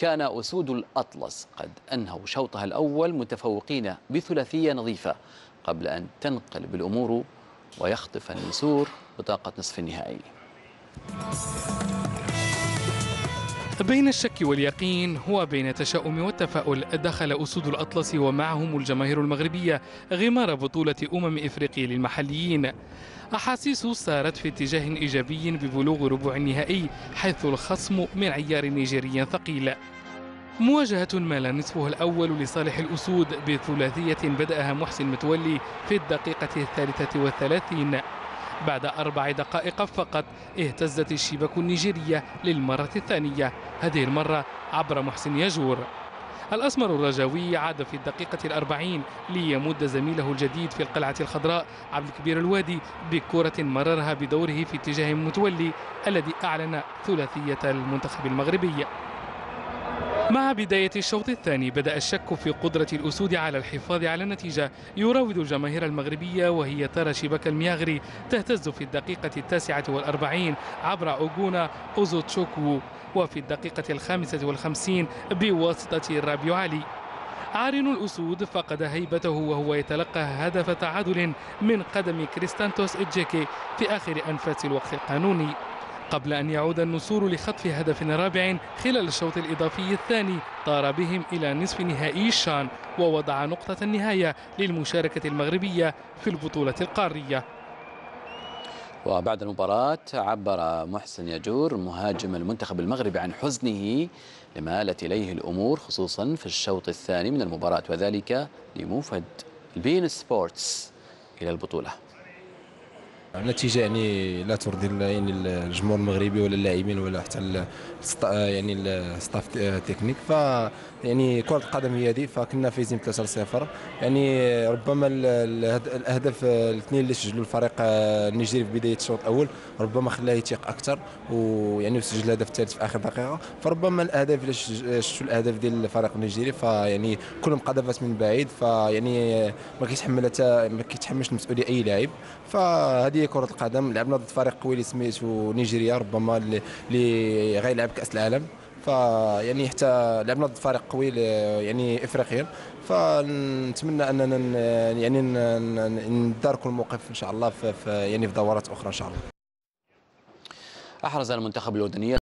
كان أسود الأطلس قد أنهوا شوطها الأول متفوقين بثلاثية نظيفة قبل أن تنقلب الأمور ويخطف النسور بطاقة نصف النهائي. بين الشك واليقين وبين التشاؤم والتفاؤل دخل أسود الأطلس ومعهم الجماهير المغربية غمار بطولة إفريقيا للمحليين. أحاسيس سارت في اتجاه إيجابي ببلوغ ربع النهائي، حيث الخصم من عيار نيجيري ثقيل. مواجهة مال نصفها الأول لصالح الأسود بثلاثية بدأها محسن متولي في الدقيقة 33. بعد 4 دقائق فقط اهتزت الشباك النيجيرية للمرة الثانية، هذه المرة عبر محسن ياجور. الأسمر الرجاوي عاد في الدقيقة 40 ليمد زميله الجديد في القلعة الخضراء عبد الكبير الوادي بكرة مررها بدوره في اتجاه متولي الذي أعلن ثلاثية المنتخب المغربي. مع بداية الشوط الثاني بدأ الشك في قدرة الأسود على الحفاظ على النتيجة يراود الجماهير المغربية، وهي ترى شباك المياغري تهتز في الدقيقة 49 عبر أوغونا أوزوتشوكو، وفي الدقيقة 55 بواسطة رابيو علي. عارن الأسود فقد هيبته وهو يتلقى هدف تعادل من قدم كريستانتوس إدجيكي في آخر أنفاس الوقت القانوني، قبل أن يعود النسور لخطف هدف رابع خلال الشوط الإضافي الثاني طار بهم إلى نصف نهائي الشان، ووضع نقطة النهاية للمشاركة المغربية في البطولة القارية. وبعد المباراة عبر محسن ياجور مهاجم المنتخب المغربي عن حزنه لما آلت إليه الأمور خصوصا في الشوط الثاني من المباراة، وذلك لموفد البين سبورتس إلى البطولة. النتيجة يعني لا ترضي يعني الجمهور المغربي ولا اللاعبين ولا حتى يعني الستاف تكنيك. ف يعني كرة القدم هي هذه، فكنا فايزين 3-0. يعني ربما الاهداف الاثنين اللي سجلوا الفريق النيجيري في بداية الشوط الاول ربما خلاه يتيق اكثر، ويعني وسجل الهدف الثالث في اخر دقيقة. فربما الاهداف اللي شفتوا الاهداف ديال الفريق النيجيري فيعني كلهم قذفات من بعيد، فيعني ما كيتحملش المسؤولية اي لاعب. فهذه كرة القدم. لعبنا ضد فريق قوي اللي سميتو نيجيريا، ربما اللي غيلعب كأس العالم. فيعني حتى لعبنا ضد فريق قوي يعني افريقيا، فنتمنى اننا يعني نداركوا الموقف ان شاء الله في يعني في دورات اخرى ان شاء الله. أحرز المنتخب الأردني